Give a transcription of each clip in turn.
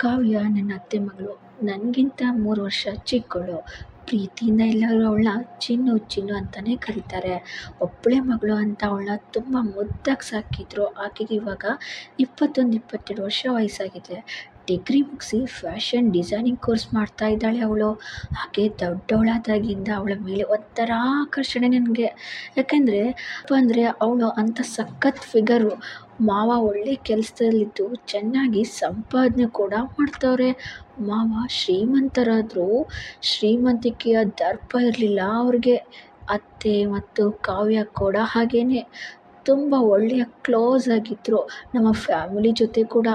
ಕಾವ್ಯ ನನ್ನ ಅತ್ತೆ ಮಗಳು. ನನಗಿಂತ 3 ವರ್ಷ ಚಿಕ್ಕವಳು. ಪ್ರೀತಿಯಿಂದ ಎಲ್ಲರೂ ಅವಳನ್ನ ಚಿನ್ನು ಚಿನ್ನು ಅಂತಲೇ ಕರೀತಾರೆ. ಒಬ್ಬಳೇ ಮಗಳು ಅಂತ ಅವಳನ್ನ ತುಂಬ ಮುದ್ದಾಗಿ ಸಾಕಿದ್ರು. ಆಕೆಗೆ ಇವಾಗ 21, 22 ವರ್ಷ ವಯಸ್ಸಾಗಿದೆ. ಡಿಗ್ರಿ ಮುಗಿಸಿ ಫ್ಯಾಷನ್ ಡಿಸೈನಿಂಗ್ ಕೋರ್ಸ್ ಮಾಡ್ತಾ ಇದ್ದಾಳೆ ಅವಳು. ಹಾಗೆ ದೊಡ್ಡವಳಾದಾಗಿಂದ ಅವಳ ಮೇಲೆ ಒಂಥರ ಆಕರ್ಷಣೆ ನನಗೆ. ಯಾಕೆಂದರೆ ಅವಳು ಅಂಥ ಸಖತ್ ಫಿಗರು. ಮಾವ ಒಳ್ಳೆ ಕೆಲಸದಲ್ಲಿದ್ದು ಚೆನ್ನಾಗಿ ಸಂಪಾದನೆ ಕೂಡ ಮಾಡ್ತವ್ರೆ. ಮಾವ ಶ್ರೀಮಂತರಾದರೂ ಶ್ರೀಮಂತಿಕೆಯ ದರ್ಪ ಇರಲಿಲ್ಲ ಅವ್ರಿಗೆ. ಅತ್ತೆ ಮತ್ತು ಕಾವ್ಯ ಕೂಡ ಹಾಗೇನೆ ತುಂಬ ಒಳ್ಳೆಯ ಕ್ಲೋಸ್ ಆಗಿದ್ದರು ನಮ್ಮ ಫ್ಯಾಮಿಲಿ ಜೊತೆ ಕೂಡ.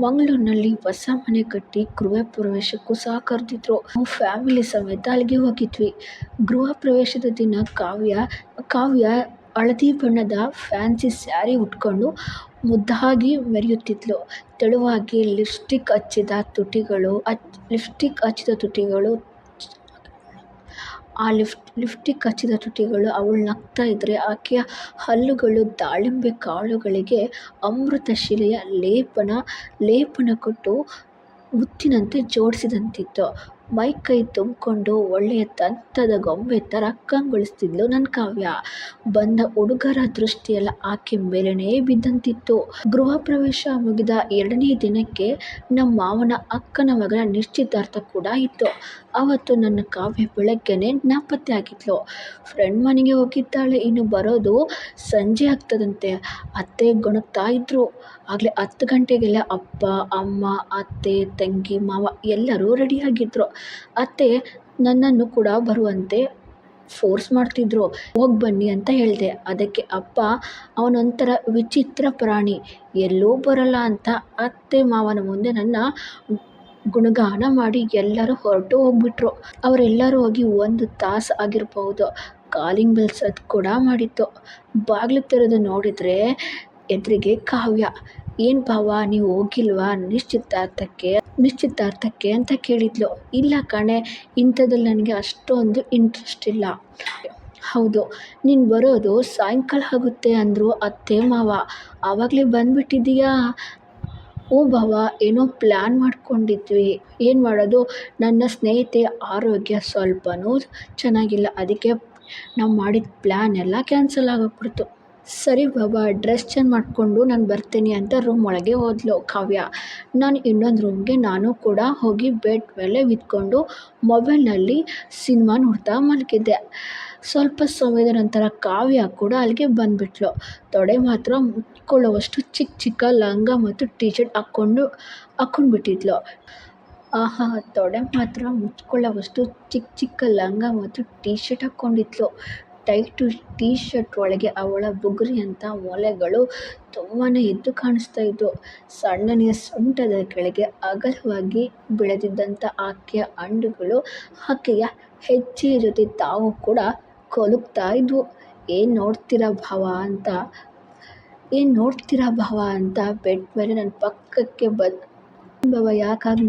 ಮಂಗಳೂರಿನಲ್ಲಿ ಹೊಸ ಮನೆ ಕಟ್ಟಿ ಗೃಹ ಪ್ರವೇಶಕ್ಕೂ ಸಹ ಕರೆದಿದ್ರು. ನಾವು ಫ್ಯಾಮಿಲಿ ಸಮೇತ ಅಲ್ಲಿಗೆ ಹೋಗಿದ್ವಿ. ಗೃಹ ಪ್ರವೇಶದ ದಿನ ಕಾವ್ಯ ಹಳದಿ ಬಣ್ಣದ ಫ್ಯಾನ್ಸಿ ಸ್ಯಾರಿ ಉಟ್ಕೊಂಡು ಮುದ್ದಾಗಿ ಮೆರೆಯುತ್ತಿದ್ಲು. ತೆಳುವಾಗಿ ಲಿಪ್ಸ್ಟಿಕ್ ಹಚ್ಚಿದ ತುಟಿಗಳು ಅವಳು ನಗ್ತಾ ಇದ್ರೆ ಆಕೆಯ ಹಲ್ಲುಗಳು ದಾಳಿಂಬೆ ಕಾಳುಗಳಿಗೆ ಅಮೃತ ಶಿಲೆಯ ಲೇಪನ ಕೊಟ್ಟು ಮುತ್ತಿನಂತೆ ಜೋಡಿಸಿದಂತಿತ್ತು. ಮೈಕೈ ತುಂಬಿಕೊಂಡು ಒಳ್ಳೆಯ ದಂತದ ಗೊಂಬೆ ಥರ ಕಂಗೊಳಿಸ್ತಿದ್ಲು ನನ್ನ ಕಾವ್ಯ. ಬಂದ ಹುಡುಗರ ದೃಷ್ಟಿಯೆಲ್ಲ ಆಕೆ ಮೇಲೇನೇ ಬಿದ್ದಂತಿತ್ತು. ಗೃಹ ಪ್ರವೇಶ ಮುಗಿದ 2ನೇ ದಿನಕ್ಕೆ ನಮ್ಮ ಮಾವನ ಅಕ್ಕನ ಮಗನ ನಿಶ್ಚಿತಾರ್ಥ ಕೂಡ ಇತ್ತು. ಅವತ್ತು ನನ್ನ ಕಾವ್ಯ ಬೆಳಗ್ಗೆನೇ ನಾಪತ್ತೆ ಆಗಿದ್ಲು. ಫ್ರೆಂಡ್ ಮನೆಗೆ ಹೋಗಿದ್ದಾಳೆ. ಇನ್ನು ಬರೋದು ಸಂಜೆ ಆಗ್ತದಂತೆ. ಅತ್ತೆ ಗೊಣಗ್ತಾ ಇದ್ರು. ಆಗಲೇ 10 ಗಂಟೆಗೆಲ್ಲ ಅಪ್ಪ, ಅಮ್ಮ, ಅತ್ತೆ, ತಂಗಿ, ಮಾವ ಎಲ್ಲರೂ ರೆಡಿಯಾಗಿದ್ರು. ಅತ್ತೆ ನನ್ನನ್ನು ಕೂಡ ಬರುವಂತೆ ಫೋರ್ಸ್ ಮಾಡ್ತಿದ್ರು. ಹೋಗಿ ಬನ್ನಿ ಅಂತ ಹೇಳಿದೆ. ಅದಕ್ಕೆ ಅಪ್ಪ ಅವನೊಂಥರ ವಿಚಿತ್ರ ಪ್ರಾಣಿ, ಎಲ್ಲೂ ಬರಲ್ಲ ಅಂತ ಅತ್ತೆ ಮಾವನ ಮುಂದೆ ನನ್ನ ಗುಣಗಾನ ಮಾಡಿ ಎಲ್ಲರೂ ಹೊರಟು ಹೋಗ್ಬಿಟ್ರು. ಅವರೆಲ್ಲರೂ ಹೋಗಿ 1 ತಾಸು ಆಗಿರಬಹುದು. ಕಾಲಿಂಗ್ ಬೆಲ್ ಸದ್ದು ಕೂಡ ಮಾಡಿತ್ತು. ಬಾಗಿಲು ತೆರೆದು ನೋಡಿದರೆ ಎದುರಿಗೆ ಕಾವ್ಯ. ಏನು ಭಾವ, ನೀವು ಹೋಗಿಲ್ವಾ ನಿಶ್ಚಿತಾರ್ಥಕ್ಕೆ ಅಂತ ಕೇಳಿದ್ಲು. ಇಲ್ಲ ಕಣೆ, ಇಂಥದ್ರಲ್ಲಿ ನನಗೆ ಅಷ್ಟೊಂದು ಇಂಟ್ರೆಸ್ಟ್ ಇಲ್ಲ. ಹೌದು, ನೀನು ಬರೋದು ಸಾಯಂಕಾಲ ಆಗುತ್ತೆ ಅಂದರು ಅತ್ತೆ ಮಾವ. ಆವಾಗಲೇ ಬಂದುಬಿಟ್ಟಿದ್ದೀಯಾ? ಹ್ಞೂ ಭಾವ, ಏನೋ ಪ್ಲ್ಯಾನ್ ಮಾಡ್ಕೊಂಡಿದ್ವಿ. ಏನು ಮಾಡೋದು, ನನ್ನ ಸ್ನೇಹಿತೆ ಆರೋಗ್ಯ ಸ್ವಲ್ಪನೂ ಚೆನ್ನಾಗಿಲ್ಲ. ಅದಕ್ಕೆ ನಾವು ಮಾಡಿದ ಪ್ಲ್ಯಾನ್ ಎಲ್ಲ ಕ್ಯಾನ್ಸಲ್ ಆಗೋಗ್ಬಿಡ್ತು. ಸರಿ ಬಾಬಾ, ಡ್ರೆಸ್ ಚೇಂಜ್ ಮಾಡಿಕೊಂಡು ನಾನು ಬರ್ತೀನಿ ಅಂತ ರೂಮ್ ಒಳಗೆ ಹೋದ್ಲು ಕಾವ್ಯ. ನಾನು ಇನ್ನೊಂದು ರೂಮ್ಗೆ ನಾನು ಕೂಡ ಹೋಗಿ ಬೆಡ್ ಮೇಲೆ ಬಿದ್ಕೊಂಡು ಮೊಬೈಲ್ನಲ್ಲಿ ಸಿನಿಮಾ ನೋಡ್ತಾ ಮಲಗಿದ್ದೆ. ಸ್ವಲ್ಪ ಸಮಯದ ನಂತರ ಕಾವ್ಯ ಕೂಡ ಅಲ್ಲಿಗೆ ಬಂದುಬಿಟ್ಲು. ತೊಡೆ ಮಾತ್ರ ಮುಚ್ಕೊಳ್ಳುವಷ್ಟು ಚಿಕ್ಕ ಲಂಗ ಮತ್ತು ಟೀ ಶರ್ಟ್ ಹಾಕ್ಕೊಂಡ್ಬಿಟ್ಟಿದ್ಲು. ಆಹಾ, ತೊಡೆ ಮಾತ್ರ ಮುಚ್ಕೊಳ್ಳುವಷ್ಟು ಚಿಕ್ಕ ಲಂಗ ಮತ್ತು ಟೀ ಶರ್ಟ್ ಹಾಕ್ಕೊಂಡಿದ್ಲು. ಟೈಟು ಟೀ ಶರ್ಟ್ ಒಳಗೆ ಅವಳ ಬುಗುರಿಯಂಥ ಮೊಲೆಗಳು ತುಂಬಾ ಎದ್ದು ಕಾಣಿಸ್ತಾ ಇದ್ವು. ಸಣ್ಣನೆಯ ಸೊಂಟದ ಕೆಳಗೆ ಅಗಲವಾಗಿ ಬೆಳೆದಿದ್ದಂಥ ಆಕೆಯ ಅಂಡುಗಳು ಆಕೆಯ ಹೆಜ್ಜೆಯ ಜೊತೆ ತಾವು ಕೂಡ ಕೊಲುಕ್ತಾ ಇದ್ವು. ಏನು ನೋಡ್ತೀರಾ ಭಾವ ಅಂತ ಬೆಡ್ ಮೇಲೆ ನನ್ನ ಪಕ್ಕಕ್ಕೆ ಬಂದು, ಭಾವ ಯಾಕಾಗಿ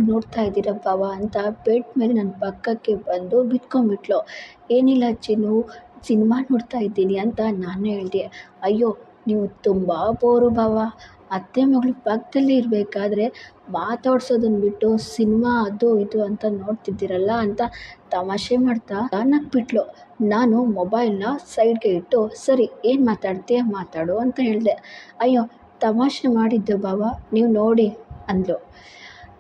ನೋಡ್ತಾ ಇದ್ದೀರಾ ಭಾವ ಅಂತ ಬೆಡ್ ಮೇಲೆ ನನ್ನ ಪಕ್ಕಕ್ಕೆ ಬಂದು ಬಿದ್ಕೊಂಡ್ಬಿಟ್ಲು. ಏನಿಲ್ಲ ಚಿನ್ನು, ಸಿನಿಮಾ ನೋಡ್ತಾ ಇದ್ದೀನಿ ಅಂತ ನಾನು ಹೇಳಿದೆ. ಅಯ್ಯೋ, ನೀವು ತುಂಬ ಬೋರು ಭಾವ. ಅತ್ತೆ ಮಗಳು ಪಕ್ಕದಲ್ಲೇ ಇರಬೇಕಾದ್ರೆ ಮಾತಾಡ್ಸೋದನ್ನು ಬಿಟ್ಟು ಸಿನಿಮಾ ಅದು ಇದು ಅಂತ ನೋಡ್ತಿದ್ದೀರಲ್ಲ ಅಂತ ತಮಾಷೆ ಮಾಡ್ತಾ ನಕ್ಬಿಟ್ಲು. ನಾನು ಮೊಬೈಲ್ನ ಸೈಡ್ಗೆ ಇಟ್ಟು, ಸರಿ ಏನು ಮಾತಾಡ್ತೀಯ ಮಾತಾಡು ಅಂತ ಹೇಳಿದೆ. ಅಯ್ಯೋ, ತಮಾಷೆ ಮಾಡಿದ್ದೆ ಭಾವ, ನೀವು ನೋಡಿ ಅಂದ್ಲು.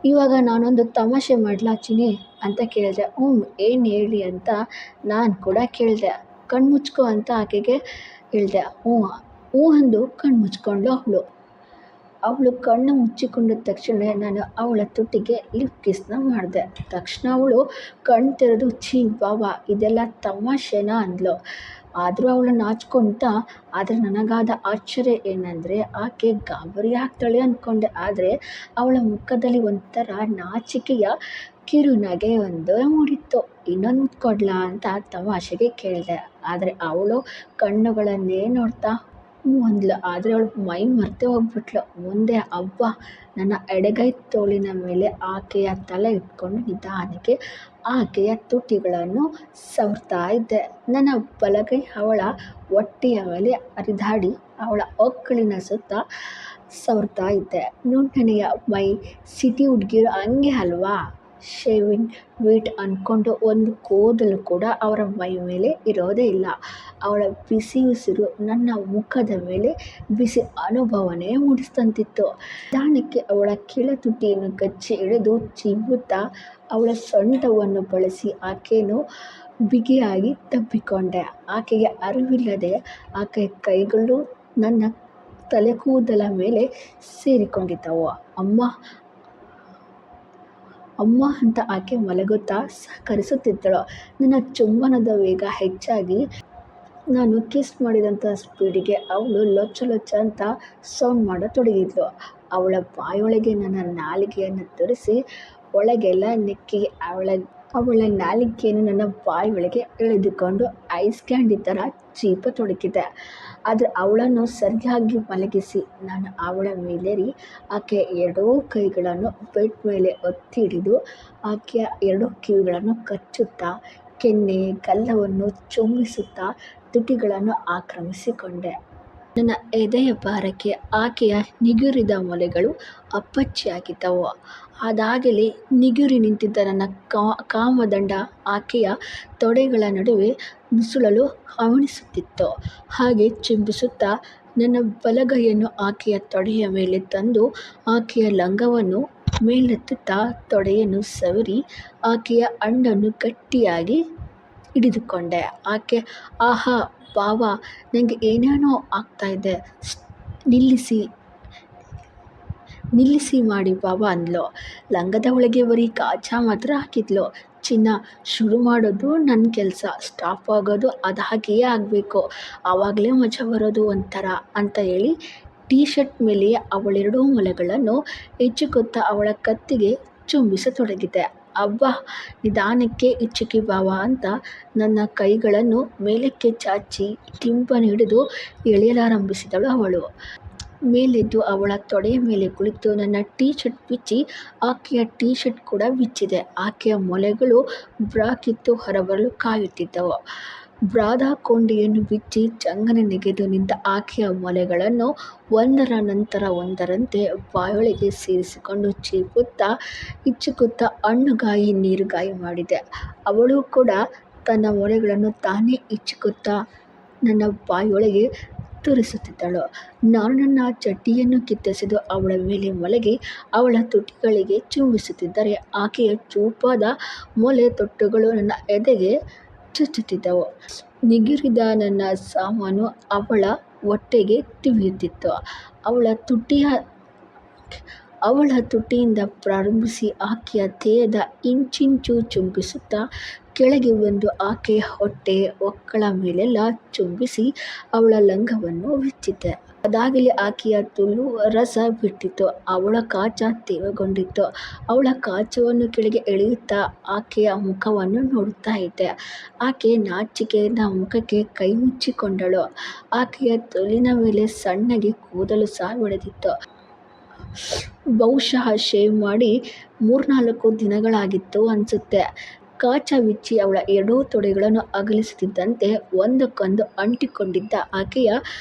ಇವಾಗ ನಾನೊಂದು ತಮಾಷೆ ಮಾಡಲಾ ಚಿನಿ ಅಂತ ಕೇಳಿದೆ. ಏನು ಹೇಳಿ ಅಂತ ನಾನು ಕೂಡ ಕೇಳಿದೆ. ಕಣ್ಮುಚ್ಕೋ ಅಂತ ಆಕೆಗೆ ಹೇಳಿದೆ. ಹ್ಞೂ ಅಂದು ಕಣ್ಣು ಮುಚ್ಕೊಂಡ್ಳು ಅವಳು ಕಣ್ಣು ಮುಚ್ಚಿಕೊಂಡ ತಕ್ಷಣ ನಾನು ಅವಳ ತುಟಿಗೆ ಲಿಪ್ ಕಿಸ್ನ ಮಾಡಿದೆ. ತಕ್ಷಣ ಅವಳು ಕಣ್ಣು ತೆರೆದು, ಛೀ ಭಾವ, ಇದೆಲ್ಲ ತಮಾಷೆನಾ ಅಂದ್ಲು. ಆದರೂ ಅವಳು ನಾಚ್ಕೊಳ್ತಾ. ಆದರೆ ನನಗಾದ ಆಶ್ಚರ್ಯ ಏನಂದರೆ ಆಕೆ ಗಾಬರಿ ಆಗ್ತಾಳೆ ಅಂದ್ಕೊಂಡೆ. ಆದರೆ ಅವಳ ಮುಖದಲ್ಲಿ ಒಂಥರ ನಾಚಿಕೆಯ ಕಿರುನಗೆ ಮೂಡಿತ್ತು. ಇನ್ನೊಂದು ಮುತ್ಕೊಡ್ಲಾ ಅಂತ ತಮಾಷೆಗೆ ಕೇಳಿದೆ. ಆದರೆ ಅವಳು ಕಣ್ಣುಗಳನ್ನೇ ನೋಡ್ತಾ ಹ್ಞೂ ಅಂದ್ಲು. ಆದರೆ ಅವಳು ಮೈ ಮರೆತೇ ಹೋಗ್ಬಿಟ್ಲು. ಮುಂದೆ ಅವ್ವ ನನ್ನ ಎಡಗೈ ತೋಳಿನ ಮೇಲೆ ಆಕೆಯ ತಲೆ ಇಟ್ಕೊಂಡು ನಿಧಾನಕ್ಕೆ ಆಕೆಯ ತುಟಿಗಳನ್ನು ಸವರ್ತಾ ಇದ್ದೆ. ನನ್ನ ಬಲಗೈ ಅವಳ ಹೊಟ್ಟೆಯ ಮೇಲೆ ಹರಿದಾಡಿ ಅವಳ ಹೊಕ್ಕಳಿನ ಸುತ್ತ ಸವರ್ತಾ ಇದ್ದೆ. ನುಣ್ಣನೆಯ ಮೈ, ಸಿಟಿ ಹುಡ್ಗಿರು ಹಂಗೆ ಅಲ್ವಾ, ಶೇವಿಂಗ್ ವೇಟ್ ಅಂದ್ಕೊಂಡು ಒಂದು ಕೂದಲು ಕೂಡ ಅವರ ಮೈ ಮೇಲೆ ಇರೋದೇ ಇಲ್ಲ. ಅವಳ ಬಿಸಿ ಉಸಿರು ನನ್ನ ಮುಖದ ಮೇಲೆ ಬಿಸಿ ಅನುಭವನೇ ಮೂಡಿಸ್ತಂತಿತ್ತು. ನಿಧಾನಕ್ಕೆ ಅವಳ ತುಟಿಯನ್ನು ಕಚ್ಚಿ ಹಿಡಿದು ಚಿಮ್ಮುತ್ತಾ ಅವಳ ಸೊಂಟವನ್ನು ಬಳಸಿ ಆಕೆಯನ್ನು ಬಿಗಿಯಾಗಿ ತಬ್ಬಿಕೊಂಡೆ. ಆಕೆಗೆ ಅರಿವಿಲ್ಲದೆ ಆಕೆಯ ಕೈಗಳು ನನ್ನ ತಲೆಕೂದಲ ಮೇಲೆ ಸೇರಿಕೊಂಡಿದ್ದವು. ಅಮ್ಮ ಅಮ್ಮ ಅಂತ ಆಕೆ ಮಲಗುತ್ತಾ ಸಹಕರಿಸುತ್ತಿದ್ದಳು. ನನ್ನ ಚುಂಬನದ ವೇಗ ಹೆಚ್ಚಾಗಿ ನಾನು ಕಿಸ್ ಮಾಡಿದಂಥ ಸ್ಪೀಡಿಗೆ ಅವಳು ಲೊಚ್ಚ ಲೊಚ್ಚ ಅಂತ ಸೌಂಡ್ ಮಾಡತೊಡಗಿದ್ಲು. ಅವಳ ಬಾಯೊಳಗೆ ನನ್ನ ನಾಲಿಗೆಯನ್ನು ತೋರಿಸಿ ಒಳಗೆಲ್ಲ ನೆಕ್ಕಿ ಅವಳ ನಾಲಿಗೆಯನ್ನು ನನ್ನ ಬಾಯೊಳಗೆ ಎಳೆದುಕೊಂಡು ಐಸ್ ಕ್ಯಾಂಡಿ ಥರ ಚೀಪತೊಡಗಿದೆ. ಆದರೆ ಅವಳನ್ನು ಸರಿಯಾಗಿ ಮಲಗಿಸಿ ನಾನು ಅವಳ ಮೇಲೇರಿ ಆಕೆಯ ಎರಡೂ ಕೈಗಳನ್ನು ಬೆಡ್ ಮೇಲೆ ಒತ್ತಿ ಹಿಡಿದು ಆಕೆಯ ಎರಡೂ ಕಿವಿಗಳನ್ನು ಕಚ್ಚುತ್ತಾ ಕೆನ್ನೆ ಗಲ್ಲವನ್ನು ಚುಂಬಿಸುತ್ತಾ ತುಟಿಗಳನ್ನು ಆಕ್ರಮಿಸಿಕೊಂಡೆ. ನನ್ನ ಎದೆಯ ಭಾರಕ್ಕೆ ಆಕೆಯ ನಿಗುರಿದ ಮೊಲೆಗಳು ಅಪ್ಪಚ್ಚಿಯಾಗಿದ್ದವು. ಅದಾಗಲೇ ನಿಗುರಿ ನಿಂತಿದ್ದ ನನ್ನ ಕಾಮದಂಡ ಆಕೆಯ ತೊಡೆಗಳ ನಡುವೆ ನುಸುಳಲು ಹವಣಿಸುತ್ತಿತ್ತು. ಹಾಗೆ ಚುಂಬಿಸುತ್ತಾ ನನ್ನ ಬಲಗೈಯನ್ನು ಆಕೆಯ ತೊಡೆಯ ಮೇಲೆ ತಂದು ಆಕೆಯ ಲಂಗವನ್ನು ಮೇಲೆತ್ತುತ್ತಾ ತೊಡೆಯನ್ನು ಸವರಿ ಆಕೆಯ ಅಂಡನ್ನು ಗಟ್ಟಿಯಾಗಿ ಹಿಡಿದುಕೊಂಡೆ. ಆಕೆ, ಆಹಾ ಬಾವ, ನನಗೆ ಏನೇನೋ ಆಗ್ತಾಯಿದೆ, ನಿಲ್ಲಿಸಿ ಮಾಡಿ ಬಾವ ಅಂದ್ಲು. ಲಂಗದ ಒಳಗೆ ಬರೀ ಕಾಜಾ ಮಾತ್ರ ಹಾಕಿದ್ಲು. ಚಿನ್ನ, ಶುರು ಮಾಡೋದು ನನ್ನ ಕೆಲಸ, ಸ್ಟಾಪ್ ಆಗೋದು ಅದು ಹಾಗೆಯೇ ಆಗಬೇಕು, ಆವಾಗಲೇ ಮಜಾ ಬರೋದು ಒಂಥರ ಅಂತ ಹೇಳಿ ಟೀ ಶರ್ಟ್ ಮೇಲೆಯೇ ಅವಳೆರಡೂ ಮೊಲೆಗಳನ್ನು ಹೆಚ್ಚುಕೊತ್ತಾ ಅವಳ ಕತ್ತಿಗೆ ಚುಂಬಿಸತೊಡಗಿದೆ. ಅಬ್ಬಾ, ನಿಧಾನಕ್ಕೆ ಇಚ್ಚುಕಿ ಬಾವ ಅಂತ ನನ್ನ ಕೈಗಳನ್ನು ಮೇಲಕ್ಕೆ ಚಾಚಿ ಕಿಂಪನ್ನು ಹಿಡಿದು ಎಳೆಯಲಾರಂಭಿಸಿದಳು ಅವಳು. ಮೇಲೆದ್ದು ಅವಳ ತೊಡೆಯ ಮೇಲೆ ಕುಳಿತು ನನ್ನ ಟೀ ಶರ್ಟ್ ಬಿಚ್ಚಿ ಆಕೆಯ ಟೀ ಶರ್ಟ್ ಕೂಡ ಬಿಚ್ಚಿದೆ. ಆಕೆಯ ಮೊಲೆಗಳು ಬ್ರಾ ಕಿತ್ತು ಹೊರಬರಲು ಕಾಯುತ್ತಿದ್ದವು. ಬ್ರಾದ ಕೊಂಡಿಯನ್ನು ಬಿಚ್ಚಿ ಚಂಗನೆ ನೆಗೆದು ನಿಂತ ಆಕೆಯ ಮೊಲೆಗಳನ್ನು ಒಂದರ ನಂತರ ಒಂದರಂತೆ ಬಾಯೊಳಗೆ ಸೇರಿಸಿಕೊಂಡು ಚೀಪುತ್ತಾ ಇಚ್ಚುಕುತ್ತಾ ಹಣ್ಣುಗಾಯಿ ನೀರುಗಾಯಿ ಮಾಡಿದೆ. ಅವಳು ಕೂಡ ತನ್ನ ಮೊಲೆಗಳನ್ನು ತಾನೇ ಇಚ್ಚುಕುತ್ತಾ ನನ್ನ ಬಾಯೊಳಗೆ ತೂರಿಸುತ್ತಿದ್ದಳು. ನಾನು ನನ್ನ ಚಡ್ಡಿಯನ್ನು ಕಿತ್ತೆಸೆದು ಅವಳ ಮೇಲೆ ಮಲಗಿ ಅವಳ ತುಟಿಗಳಿಗೆ ಚುಂಬಿಸುತ್ತಿದ್ದರೆ ಆಕೆಯ ಚೂಪಾದ ಮೊಲೆ ತೊಟ್ಟುಗಳು ನನ್ನ ಎದೆಗೆ ಚುಚ್ಚುತ್ತಿದ್ದವು. ನಿಗುರಿದ ನನ್ನ ಸಾಮಾನು ಅವಳ ಹೊಟ್ಟೆಗೆ ತಿವಿಯುತ್ತಿತ್ತು. ಅವಳ ತುಟಿಯಿಂದ ಪ್ರಾರಂಭಿಸಿ ಆಕೆಯ ದೇಹದ ಇಂಚಿಂಚು ಚುಂಬಿಸುತ್ತಾ ಕೆಳಗೆ ಬಂದು ಆಕೆಯ ಹೊಟ್ಟೆ ಹೊಕ್ಕಳ ಮೇಲೆಲ್ಲ ಚುಂಬಿಸಿ ಅವಳ ಲಂಗವನ್ನು ಬಿಚ್ಚಿದ್ದೆ. ಅದಾಗಲೇ ಆಕೆಯ ತುಳು ರಸ ಬಿಟ್ಟಿತ್ತು. ಅವಳ ಕಾಚ ತೇವಗೊಂಡಿತ್ತು. ಅವಳ ಕಾಚವನ್ನು ಕೆಳಗೆ ಎಳೆಯುತ್ತಾ ಆಕೆಯ ಮುಖವನ್ನು ನೋಡುತ್ತಾ ಇದ್ದೆ. ಆಕೆ ನಾಚಿಕೆಯಿಂದ ಮುಖಕ್ಕೆ ಕೈ ಮುಚ್ಚಿಕೊಂಡಳು. ಆಕೆಯ ತುಳಿನ ಮೇಲೆ ಸಣ್ಣಗೆ ಕೂದಲು ಸಹ ಬೆಳೆದಿತ್ತು. ಬಹುಶಃ ಶೇವ್ ಮಾಡಿ 3-4 ದಿನಗಳಾಗಿತ್ತು ಅನ್ಸುತ್ತೆ. ಕಾಚ ಬಿಚ್ಚಿ ಅವಳ ಎರಡೂ ತೊಡೆಗಳನ್ನು ಅಗಲಿಸುತ್ತಿದ್ದಂತೆ ಒಂದಕ್ಕೊಂದು ಅಂಟಿಕೊಂಡಿದ್ದ ಆಕೆಯ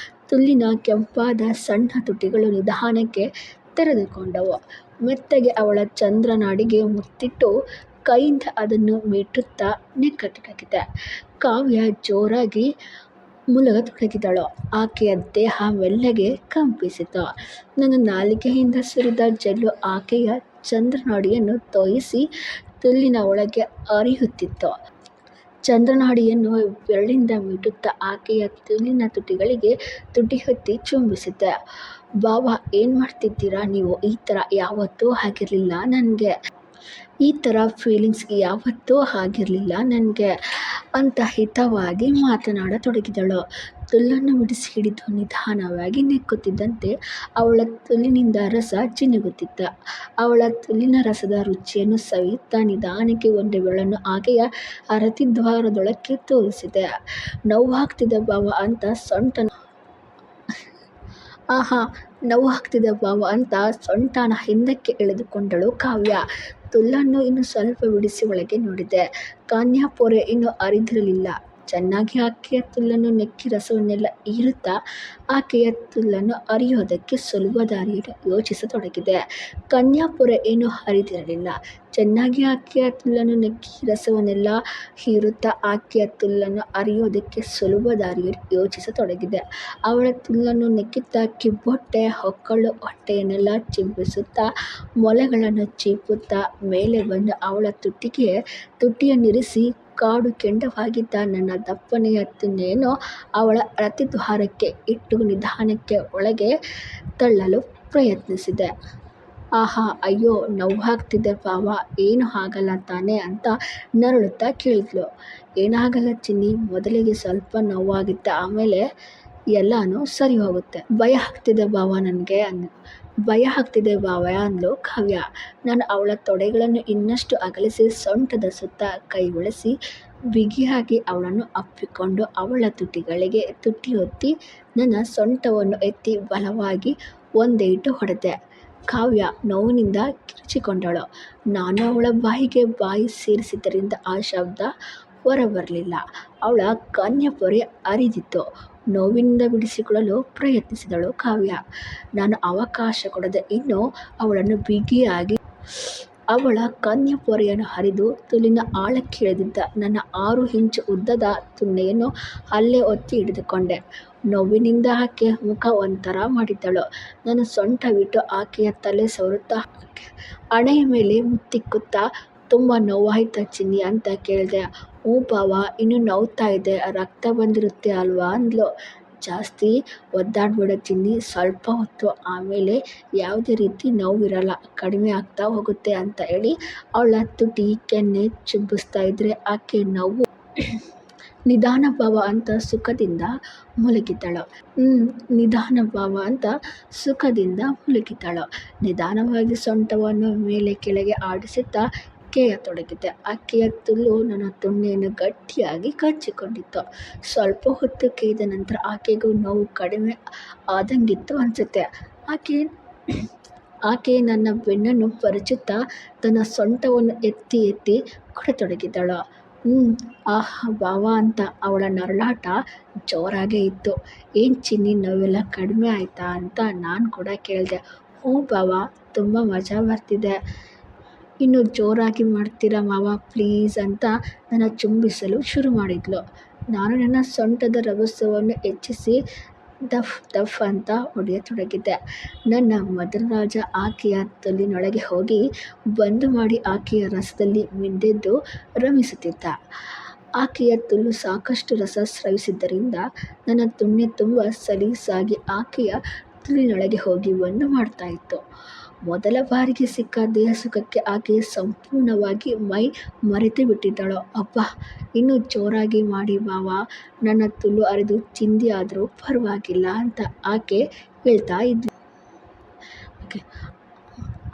ತುಲ್ಲಿನ ಕೆಂಪಾದ ಸಣ್ಣ ತುಟಿಗಳು ನಿಧಾನಕ್ಕೆ ತೆರೆದುಕೊಂಡವು. ಮೆತ್ತಗೆ ಅವಳ ಚಂದ್ರನಾಡಿಗೆ ಮುತ್ತಿಟ್ಟು ಕೈಯಿಂದ ಅದನ್ನು ಮೀಟುತ್ತಾ ನೆಕ್ಕತೊಡಗಿದೆ. ಕಾವ್ಯ ಜೋರಾಗಿ ಮುಲಗತೊಡಗಿದಳು. ಆಕೆಯ ದೇಹ ಮೆಲ್ಲಗೆ ಕಂಪಿಸಿತು. ನನ್ನ ನಾಲಿಗೆಯಿಂದ ಸುರಿದ ಜೆಲ್ಲು ಆಕೆಯ ಚಂದ್ರನಾಡಿಯನ್ನು ತೋಯಿಸಿ ತುಲ್ಲಿನ ಒಳಗೆ ಹರಿಯುತ್ತಿತ್ತು. ಚಂದ್ರನಾಡಿಯನ್ನು ಬೆರಳಿಂದ ಮೀಟುತ್ತಾ ಆಕೆಯ ತುಲ್ಲಿನ ತುಟಿಗಳಿಗೆ ತುಟಿ ಹೊತ್ತಿ ಚುಂಬಿಸಿದ್ದೆ. ಬಾವ, ಏನು ಮಾಡ್ತಿದ್ದೀರಾ ನೀವು? ಈ ಥರ ಯಾವತ್ತೂ ಆಗಿರಲಿಲ್ಲ ನನಗೆ. ಈ ಥರ ಫೀಲಿಂಗ್ಸ್ ಯಾವತ್ತೂ ಆಗಿರಲಿಲ್ಲ ನನಗೆ ಅಂತ ಹಿತವಾಗಿ ಮಾತನಾಡತೊಡಗಿದಳು. ತುಲ್ಲನ್ನು ಬಿಡಿಸಿ ಹಿಡಿದು ನಿಧಾನವಾಗಿ ನೆಕ್ಕುತ್ತಿದ್ದಂತೆ ಅವಳ ತುಲ್ಲಿನಿಂದ ರಸ ಚಿನುಗುತ್ತಿದ್ದ. ಅವಳ ತುಲ್ಲಿನ ರಸದ ರುಚಿಯನ್ನು ಸವಿಯುತ್ತಾ ನಿಧಾನಕ್ಕೆ ಒಂದು ಬೆರಳನ್ನು ಆಕೆಯ ಅರತಿದ್ವಾರದೊಳಕ್ಕೆ ತೋರಿಸಿದೆ. ನೋವಾಗ್ತಿದೆ ಬಾವ ಅಂತ ಸೊಂಟನ ಹಿಂದಕ್ಕೆ ಎಳೆದುಕೊಂಡಳು ಕಾವ್ಯ. ತುಲ್ಲನ್ನು ಇನ್ನು ಸ್ವಲ್ಪ ಬಿಡಿಸಿ ಒಳಗೆ ನೋಡಿದೆ. ಕಾನ್ಯಾಪೊರೆ ಇನ್ನೂ ಅರಿದಿರಲಿಲ್ಲ. ಚೆನ್ನಾಗಿ ಆಕೆಯ ತುಲ್ಲನ್ನು ನೆಕ್ಕಿ ರಸವನ್ನೆಲ್ಲ ಹೀರುತ್ತಾ ಆಕೆಯ ತುಲ್ಲನ್ನು ಅರಿಯೋದಕ್ಕೆ ಸುಲಭ ದಾರಿಯನ್ನು ಯೋಚಿಸತೊಡಗಿದೆ. ಕನ್ಯಾಪುರ ಏನೂ ಹರಿದಿರಲಿಲ್ಲ. ಚೆನ್ನಾಗಿ ಆಕೆಯ ತುಲ್ಲನ್ನು ನೆಕ್ಕಿ ರಸವನ್ನೆಲ್ಲ ಹೀರುತ್ತಾ ಆಕೆಯ ತುಲ್ಲನ್ನು ಅರಿಯೋದಕ್ಕೆ ಸುಲಭ ದಾರಿಯನ್ನು ಯೋಚಿಸತೊಡಗಿದೆ. ಅವಳ ತುಲ್ಲನ್ನು ನೆಕ್ಕುತ್ತಾ ಕಿಬ್ಬೊಟ್ಟೆ, ಹೊಕ್ಕಳು, ಹೊಟ್ಟೆಯನ್ನೆಲ್ಲ ಚಿಮ್ಮಿಸುತ್ತಾ ಮೊಲೆಗಳನ್ನು ಚೀಪುತ್ತಾ ಮೇಲೆ ಬಂದು ಅವಳ ತುಟಿಯನ್ನಿರಿಸಿ ಕಾಡು ಕೆಂಡವಾಗಿದ್ದ ನನ್ನ ದಪ್ಪನೆಯ ತುನ್ನೆಯನ್ನು ಅವಳ ರತಿದ್ವಾರಕ್ಕೆ ಇಟ್ಟು ನಿಧಾನಕ್ಕೆ ಒಳಗೆ ತಳ್ಳಲು ಪ್ರಯತ್ನಿಸಿದೆ. ಆಹಾ, ಅಯ್ಯೋ, ನೋವಾಗ್ತಿದೆ ಬಾವಾ, ಏನೂ ಆಗಲ್ಲ ತಾನೇ ಅಂತ ನರಳುತ್ತಾ ಕೇಳಿದ್ಲು. ಏನಾಗಲ್ಲ ಚಿನ್ನಿ, ಮೊದಲಿಗೆ ಸ್ವಲ್ಪ ನೋವಾಗುತ್ತೆ, ಆಮೇಲೆ ಎಲ್ಲನೂ ಸರಿ ಹೋಗುತ್ತೆ. ಭಯ ಆಗ್ತಿದೆ ಬಾವಾ ನನಗೆ ಭಯ ಆಗ್ತಿದೆ ಬಾವ ಅಂದ್ಲು ಕಾವ್ಯ. ನಾನು ಅವಳ ತೊಡೆಗಳನ್ನು ಇನ್ನಷ್ಟು ಅಗಲಿಸಿ ಸೊಂಟದ ಸುತ್ತ ಕೈ ಬಳಸಿ ಬಿಗಿಯಾಗಿ ಅವಳನ್ನು ಅಪ್ಪಿಕೊಂಡು ಅವಳ ತುಟಿಗಳಿಗೆ ತುಟಿಯೊತ್ತಿ ನನ್ನ ಸೊಂಟವನ್ನು ಎತ್ತಿ ಬಲವಾಗಿ ಒಂದೇಟು ಹೊಡೆದೆ. ಕಾವ್ಯ ನೋವಿನಿಂದ ಕಿರುಚಿಕೊಂಡಳು. ನಾನು ಅವಳ ಬಾಯಿಗೆ ಬಾಯಿ ಸೇರಿಸಿದ್ದರಿಂದ ಆ ಶಬ್ದ ಹೊರಬರಲಿಲ್ಲ. ಅವಳ ಕನ್ಯಪೊರೆ ಅರಿದಿತ್ತು. ನೋವಿನಿಂದ ಬಿಡಿಸಿಕೊಳ್ಳಲು ಪ್ರಯತ್ನಿಸಿದಳು ಕಾವ್ಯ. ನಾನು ಅವಕಾಶ ಕೊಡದೆ ಇನ್ನೂ ಅವಳನ್ನು ಬಿಗಿಯಾಗಿ ಅವಳ ಕನ್ಯಪೊರೆಯನ್ನು ಹರಿದು ತುಲಿನ ಆಳಕ್ಕೆ ಇಳಿದಿದ್ದ ನನ್ನ 6 ಇಂಚು ಉದ್ದದ ತುನ್ನೆಯನ್ನು ಅಲ್ಲೇ ಒತ್ತಿ ಹಿಡಿದುಕೊಂಡೆ. ನೋವಿನಿಂದ ಆಕೆ ಮುಖ ಒಂಥರ ಮಾಡಿದ್ದಳು. ನಾನು ಸೊಂಟ ಬಿಟ್ಟು ಆಕೆಯ ತಲೆ ಸವರುತ್ತಾ ಹಣೆಯ ಮೇಲೆ ಮುತ್ತಿಕ್ಕುತ್ತಾ, ತುಂಬ ನೋವಾಯ್ತಾ ಚಿನ್ನಿ ಅಂತ ಕೇಳಿದೆ. ಹ್ಞೂ ಬಾವ, ಇನ್ನೂ ನೋವ್ತಾ ಇದೆ, ರಕ್ತ ಬಂದಿರುತ್ತೆ ಅಲ್ವಾ ಅಂದ್ಲು. ಜಾಸ್ತಿ ಒದ್ದಾಡಬೇಡ ಚಿನ್ನಿ, ಸ್ವಲ್ಪ ಹೊತ್ತು, ಆಮೇಲೆ ಯಾವುದೇ ರೀತಿ ನೋವಿರಲ್ಲ, ಕಡಿಮೆ ಆಗ್ತಾ ಹೋಗುತ್ತೆ ಅಂತ ಹೇಳಿ ಅವಳ ತುಟಿ ಕೆನ್ನೆ ಚುಬ್ಬಿಸ್ತಾ ಇದ್ರೆ ಆಕೆ ನೋವು ನಿಧಾನ ಬಾವ ಅಂತ ಸುಖದಿಂದ ಮುಳುಗಿದ್ದಳು. ನಿಧಾನ ಬಾವ ಅಂತ ಸುಖದಿಂದ ಮುಳುಗಿದ್ದಳು. ನಿಧಾನವಾಗಿ ಸೊಂಟವನ್ನು ಮೇಲೆ ಕೆಳಗೆ ಆಡಿಸುತ್ತಾ ಕೇಯತೊಡಗಿದೆ. ಆಕೆಯ ತುಲ್ಲು ನನ್ನ ತುಣ್ಣೆಯನ್ನು ಗಟ್ಟಿಯಾಗಿ ಕಚ್ಚಿಕೊಂಡಿತ್ತು. ಸ್ವಲ್ಪ ಹೊತ್ತು ಕೇಯ್ದ ನಂತರ ಆಕೆಗೂ ನೋವು ಕಡಿಮೆ ಆದಂಗಿತ್ತು ಅನಿಸುತ್ತೆ. ಆಕೆ ನನ್ನ ಬೆನ್ನನ್ನು ಪರಚುತ್ತಾ ತನ್ನ ಸೊಂಟವನ್ನು ಎತ್ತಿ ಎತ್ತಿ ಕೊಡತೊಡಗಿದಳು. ಆಹ್ ಬಾವ ಅಂತ ಅವಳ ನರಳಾಟ ಜೋರಾಗೇ ಇತ್ತು. ಏನು ಚಿನ್ನಿ, ನೋವೆಲ್ಲ ಕಡಿಮೆ ಆಯ್ತಾ ಅಂತ ನಾನು ಕೂಡ ಕೇಳಿದೆ. ಹ್ಞೂ ಬಾವ, ತುಂಬ ಮಜಾ ಬರ್ತಿದೆ, ಇನ್ನೂ ಜೋರಾಗಿ ಮಾಡ್ತೀರಾ ಮಾವ ಪ್ಲೀಸ್ ಅಂತ ನನ್ನ ಚುಂಬಿಸಲು ಶುರು ಮಾಡಿದ್ಲು. ನಾನು ನನ್ನ ಸೊಂಟದ ರಭಸವನ್ನು ಹೆಚ್ಚಿಸಿ ದಫ್ ದಫ್ ಅಂತ ಹೊಡೆಯತೊಡಗಿದ್ದೆ. ನನ್ನ ಮದರರಾಜ ಆಕೆಯ ತೊಲಿನೊಳಗೆ ಹೋಗಿ ಬಂದು ಮಾಡಿ ಆಕೆಯ ರಸದಲ್ಲಿ ಮಿಂದೆದ್ದು ರಮಿಸುತ್ತಿದ್ದ. ಆಕೆಯ ತುಲ್ಲು ಸಾಕಷ್ಟು ರಸ ಸ್ರವಿಸಿದ್ದರಿಂದ ನನ್ನ ತುಣ್ಣೆ ತುಂಬ ಸಲೀಸಾಗಿ ಆಕೆಯ ತುಲಿನೊಳಗೆ ಹೋಗಿ ಬಂದು ಮಾಡ್ತಾ ಇತ್ತು. ಮೊದಲ ಬಾರಿಗೆ ಸಿಕ್ಕ ದೇಹ ಸುಖಕ್ಕೆ ಆಕೆ ಸಂಪೂರ್ಣವಾಗಿ ಮೈ ಮರೆತು ಬಿಟ್ಟಿದ್ದಳು. ಅಬ್ಬಾ, ಇನ್ನೂ ಜೋರಾಗಿ ಮಾಡಿ ಬಾವ, ನನ್ನ ತುಲ್ಲು ಅರಿದು ಚಿಂದಿ ಆದರೂ ಪರವಾಗಿಲ್ಲ ಅಂತ ಆಕೆ ಹೇಳ್ತಾ ಇದ್ಲು.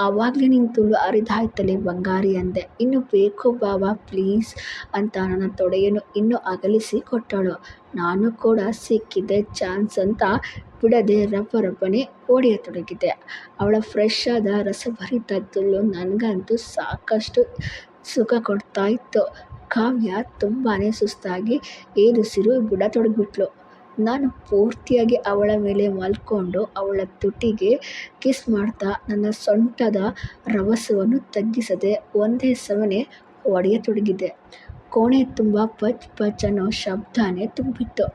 ಆವಾಗಲೇ ನಿನ್ನ ತುಳು ಅರಿದಾಯ್ತಲೇ ಬಂಗಾರಿ ಅಂದೆ. ಇನ್ನು ಬೇಕು ಬಾವ ಪ್ಲೀಸ್ ಅಂತ ನನ್ನ ತೊಡೆಯನ್ನು ಇನ್ನೂ ಅಗಲಿಸಿ ಕೊಟ್ಟಳು. ನಾನು ಕೂಡ ಸಿಕ್ಕಿದೆ ಚಾನ್ಸ್ ಅಂತ ಬಿಡದೆ ರಪ್ಪನೆ ಹೊಡೆಯತೊಡಗಿದೆ. ಅವಳ ಫ್ರೆಶ್ ಆದ ರಸಭರಿತ ತುಳು ನನಗಂತೂ ಸಾಕಷ್ಟು ಸುಖ ಕೊಡ್ತಾ ಇತ್ತು. ಕಾವ್ಯ ತುಂಬಾ ಸುಸ್ತಾಗಿ ಏದುಸಿರು ಬಿಡತೊಡಗಿಬಿಟ್ಲು. ನಾನು ಪೂರ್ತಿಯಾಗಿ ಅವಳ ಮೇಲೆ ಮಲ್ಕೊಂಡು ಅವಳ ತುಟಿಗೆ ಕಿಸ್ ಮಾಡ್ತಾ ನನ್ನ ಸೊಂಟದ ರಭಸವನ್ನು ತಗ್ಗಿಸದೆ ಒಂದೇ ಸಮನೆ ಹೊಡೆಯತೊಡಗಿದೆ. ಕೋಣೆ ತುಂಬ ಪಚ್ ಪಚ್ ಅನ್ನೋ ಶಬ್ದನೇ ತುಂಬಿತ್ತು.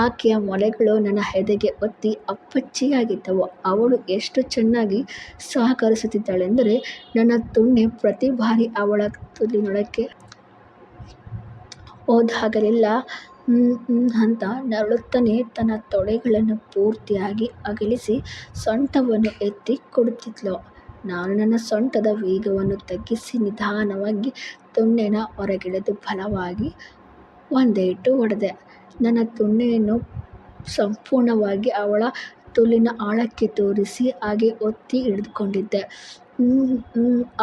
ಆಕೆಯ ಮೊಲೆಗಳು ನನ್ನ ಎದೆಗೆ ಒತ್ತಿ ಅಪ್ಪಚ್ಚಿಯಾಗಿದ್ದವು. ಅವಳು ಎಷ್ಟು ಚೆನ್ನಾಗಿ ಸಹಕರಿಸುತ್ತಿದ್ದಳೆಂದರೆ ನನ್ನ ತುಣ್ಣೆ ಪ್ರತಿ ಬಾರಿ ಅವಳ ತುಲಿನೊಳಕ್ಕೆ ಹೋದಾಗಲೆಲ್ಲ ಅಂತ ನರಳುತ್ತಲೇ ತನ್ನ ತೊಡೆಗಳನ್ನು ಪೂರ್ತಿಯಾಗಿ ಅಗಲಿಸಿ ಸೊಂಟವನ್ನು ಎತ್ತಿ ಕೊಡುತ್ತಿದ್ಲು. ನಾನು ನನ್ನ ಸೊಂಟದ ವೇಗವನ್ನು ತಗ್ಗಿಸಿ ನಿಧಾನವಾಗಿ ತುಣ್ಣೆನ ಹೊರಗೆಳೆದು ಬಲವಾಗಿ ಒಂದೇಟು ಹೊಡೆದೆ. ನನ್ನ ತುಣ್ಣೆಯನ್ನು ಸಂಪೂರ್ಣವಾಗಿ ಅವಳ ತುಲಿನ ಆಳಕ್ಕೆ ತೋರಿಸಿ ಹಾಗೆ ಒತ್ತಿ ಹಿಡಿದುಕೊಂಡಿದ್ದೆ.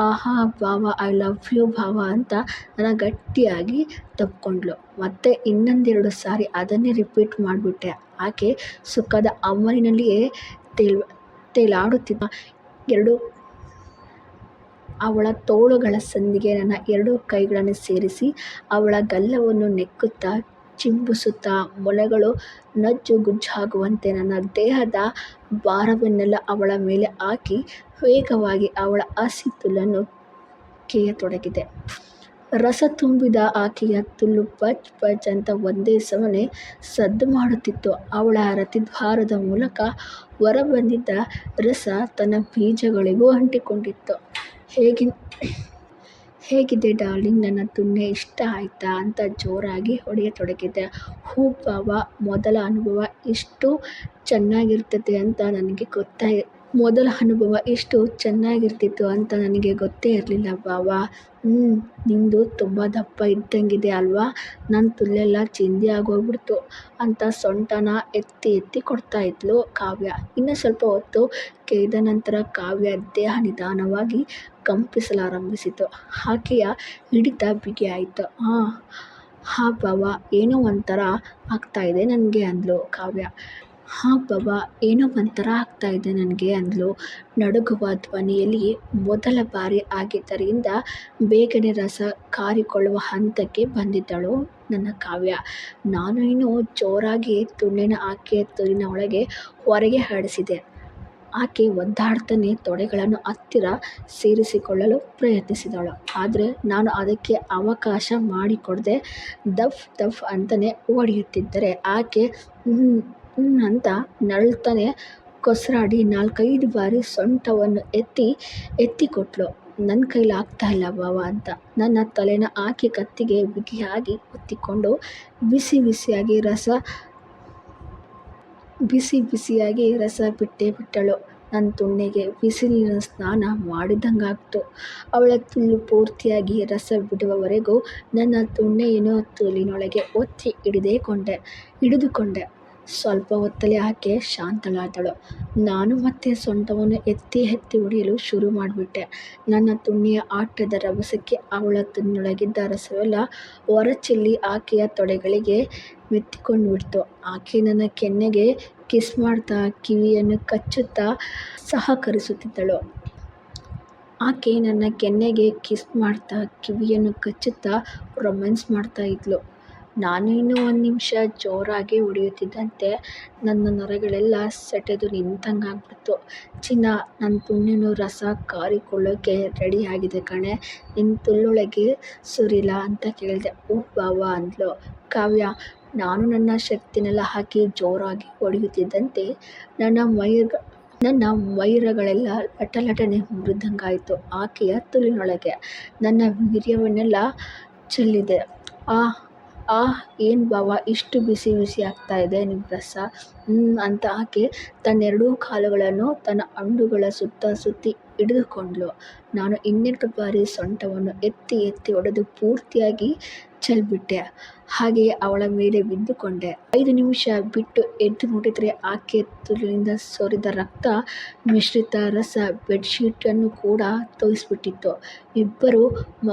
ಆಹಾ ಬಾವ, ಐ ಲವ್ ಯು ಬಾವ ಅಂತ ನನ್ನ ಗಟ್ಟಿಯಾಗಿ ತಬ್ಕೊಂಡ್ಳು. ಮತ್ತೆ ಇನ್ನೊಂದೆರಡು ಸಾರಿ ಅದನ್ನೇ ರಿಪೀಟ್ ಮಾಡಿಬಿಟ್ಟೆ. ಆಕೆ ಸುಖದ ಅಮಲಿನಲ್ಲಿಯೇ ತೇಲಾಡುತ್ತಿದ್ದ ಅವಳ ತೋಳುಗಳ ಸಂದಿಗೆ ನನ್ನ 2 ಕೈಗಳನ್ನು ಸೇರಿಸಿ ಅವಳ ಗಲ್ಲವನ್ನು ನೆಕ್ಕುತ್ತಾ ಚಿಂಬಿಸುತ್ತಾ ಮೊಲೆಗಳು ನಜ್ಜುಗುಜ್ಜಾಗುವಂತೆ ನನ್ನ ದೇಹದ ಭಾರವನ್ನೆಲ್ಲ ಅವಳ ಮೇಲೆ ಹಾಕಿ ವೇಗವಾಗಿ ಅವಳ ಹಸಿ ತುಲ್ಲನ್ನು ಕೇಯತೊಡಗಿದೆ. ರಸ ತುಂಬಿದ ಆಕೆಯ ತುಲ್ಲು ಪಚ್ ಪಚ್ ಅಂತ ಒಂದೇ ಸಮನೆ ಸದ್ದು ಮಾಡುತ್ತಿತ್ತು. ಅವಳ ರತಿದ್ವಾರದ ಮೂಲಕ ಹೊರಬಂದಿದ್ದ ರಸ ತನ್ನ ಬೀಜಗಳಿಗೂ ಅಂಟಿಕೊಂಡಿತ್ತು. ಹೇಗಿದೆ ಡಾರ್ಲಿಂಗ್, ನನ್ನ ತುನ್ನೆ ಇಷ್ಟ ಆಯ್ತಾ ಅಂತ ಜೋರಾಗಿ ಹೊಡೆಯತೊಡಗಿದೆ. ಹೂ ಬಾವ, ಮೊದಲ ಅನುಭವ ಇಷ್ಟು ಚೆನ್ನಾಗಿರ್ತಿತ್ತು ಅಂತ ನನಗೆ ಗೊತ್ತೇ ಇರಲಿಲ್ಲ ಬಾವ. ನಿಂದು ತುಂಬ ದಪ್ಪ ಇದ್ದಂಗಿದೆ ಅಲ್ವಾ, ನನ್ನ ತುಲ್ಲೆಲ್ಲ ಚಿಂದಿ ಆಗೋಗ್ಬಿಡ್ತು ಅಂತ ಸೊಂಟನ ಎತ್ತಿ ಎತ್ತಿ ಕೊಡ್ತಾ ಇದ್ಲು ಕಾವ್ಯ. ಇನ್ನು ಸ್ವಲ್ಪ ಹೊತ್ತು ಕೇಯ್ದ ನಂತರ ಕಾವ್ಯ ದೇಹ ನಿಧಾನವಾಗಿ ಕಂಪಿಸಲಾರಂಭಿಸಿತು. ಆಕೆಯ ಹಿಡಿತ ಬಿಗಿಯಾಯಿತು. ಹಾಂ ಬಾವ, ಏನೋ ಒಂಥರ ಆಗ್ತಾಯಿದೆ ನನಗೆ ಅಂದ್ಲು ಕಾವ್ಯ. ನಡುಗುವ ಧ್ವನಿಯಲ್ಲಿ. ಮೊದಲ ಬಾರಿ ಆಗಿದ್ದರಿಂದ ಬೇಗನೆ ರಸ ಕಾರಿಕೊಳ್ಳುವ ಹಂತಕ್ಕೆ ಬಂದಿದ್ದಳು ನನ್ನ ಕಾವ್ಯ. ನಾನು ಇನ್ನೂ ಜೋರಾಗಿ ತುಣ್ಣೆನ ಆಕೆಯ ತುದಿನ ಒಳಗೆ ಹೊರಗೆ ಆಡಿಸಿದೆ. ಆಕೆ ಒದ್ದಾಡ್ತಾನೆ ತೊಡೆಗಳನ್ನು ಹತ್ತಿರ ಸೇರಿಸಿಕೊಳ್ಳಲು ಪ್ರಯತ್ನಿಸಿದಳು. ಆದರೆ ನಾನು ಅದಕ್ಕೆ ಅವಕಾಶ ಮಾಡಿಕೊಡದೆ ದಫ್ ದಫ್ ಅಂತಾನೆ ಹೊಡೆಯುತ್ತಿದ್ದರೆ ಆಕೆ ಅಂತ ನರಳ್ತಾನೆ ಕೊಸ್ರಾಡಿ 4-5 ಬಾರಿ ಸೊಂಟವನ್ನು ಎತ್ತಿ ಕೊಟ್ಲು. ನನ್ನ ಕೈಲಾಗ್ತಾ ಇಲ್ಲ ಬಾವ ಅಂತ ನನ್ನ ತಲೆನ ಆಕೆ ಕತ್ತಿಗೆ ಬಿಗಿಯಾಗಿ ಒತ್ತಿಕೊಂಡು ಬಿಸಿ ಬಿಸಿಯಾಗಿ ರಸ ಬಿಟ್ಟಳು. ನನ್ನ ತುಣ್ಣೆಗೆ ಬಿಸಿಲಿನ ಸ್ನಾನ ಮಾಡಿದಂಗಾಗ್ತು. ಅವಳ ತುಲ್ಲು ಪೂರ್ತಿಯಾಗಿ ರಸ ಬಿಡುವವರೆಗೂ ನನ್ನ ತುಣ್ಣೆಯನ್ನು ತುಲಿನೊಳಗೆ ಒತ್ತಿ ಹಿಡಿದುಕೊಂಡೆ. ಸ್ವಲ್ಪ ಹೊತ್ತಲ್ಲಿ ಆಕೆ ಶಾಂತಳಾದಳು. ನಾನು ಮತ್ತೆ ಸೊಂಟವನ್ನು ಎತ್ತಿ ಹೊಡೆಯಲು ಶುರು ಮಾಡಿಬಿಟ್ಟೆ. ನನ್ನ ತುಣ್ಣಿಯ ಆಟದ ರಭಸಕ್ಕೆ ಅವಳ ತುದಿನೊಳಗಿದ್ದ ರಸವೆಲ್ಲ ಹೊರಚೆಲ್ಲಿ ಆಕೆಯ ತೊಡೆಗಳಿಗೆ ಮೆತ್ತಿಕೊಂಡ್ಬಿಡ್ತು. ಆಕೆ ನನ್ನ ಕೆನ್ನೆಗೆ ಕಿಸ್ ಮಾಡ್ತಾ ಕಿವಿಯನ್ನು ಕಚ್ಚುತ್ತಾ ಸಹಕರಿಸುತ್ತಿದ್ದಳು. ರೊಮ್ಯಾನ್ಸ್ ಮಾಡ್ತಾ ಇದ್ಲು. ನಾನು ಇನ್ನೂ 1 ನಿಮಿಷ ಜೋರಾಗಿ ಹೊಡೆಯುತ್ತಿದ್ದಂತೆ ನನ್ನ ನರಗಳೆಲ್ಲ ಸೆಟೆದು ನಿಂತಂಗಾಗ್ಬಿಡ್ತು. ಚಿನ್ನ, ನನ್ನ ತುಣ್ಣೆನೂ ರಸ ಕಾರಿಕೊಳ್ಳೋಕೆ ರೆಡಿಯಾಗಿದೆ ಕಣೆ, ನಿನ್ನ ತುಲ್ಲೊಳಗೆ ಸುರಿಲಾ ಅಂತ ಕೇಳಿದೆ. ಬಾವ ಅಂದ್ಲು ಕಾವ್ಯ. ನಾನು ನನ್ನ ಶಕ್ತಿನೆಲ್ಲ ಹಾಕಿ ಜೋರಾಗಿ ಹೊಡೆಯುತ್ತಿದ್ದಂತೆ ನನ್ನ ಮೈರಗಳೆಲ್ಲ ಲಟಲಟನೆ ಮುರಿದಂಗಾಯಿತು. ಆಕೆಯ ತುಲಿನೊಳಗೆ ನನ್ನ ವೀರ್ಯವನ್ನೆಲ್ಲ ಚೆಲ್ಲಿದೆ. ಏನ್ ಬಾವ, ಇಷ್ಟು ಬಿಸಿ ಆಗ್ತಾ ಇದೆ ನಿಮ್ಮ ರಸ ಅಂತ ಆಕೆ ತನ್ನೆರಡೂ ಕಾಲುಗಳನ್ನು ತನ್ನ ಅಂಡುಗಳ ಸುತ್ತ ಸುತ್ತಿ ಹಿಡಿದುಕೊಂಡ್ಳು. ನಾನು ಇನ್ನೆರಡು ಬಾರಿ ಸೊಂಟವನ್ನು ಎತ್ತಿ ಹೊಡೆದು ಪೂರ್ತಿಯಾಗಿ ಚೆಲ್ಬಿಟ್ಟೆ. ಹಾಗೆಯೇ ಅವಳ ಮೇಲೆ ಬಿದ್ದುಕೊಂಡೆ. 5 ನಿಮಿಷ ಬಿಟ್ಟು ಎದ್ದು ನೋಡಿದರೆ ಆಕೆ ತುಲಿನಿಂದ ಸೋರಿದ ರಕ್ತ ಮಿಶ್ರಿತ ರಸ ಬೆಡ್ಶೀಟನ್ನು ಕೂಡ ತೊಯ್ಸಿಬಿಟ್ಟಿತ್ತು. ಇಬ್ಬರು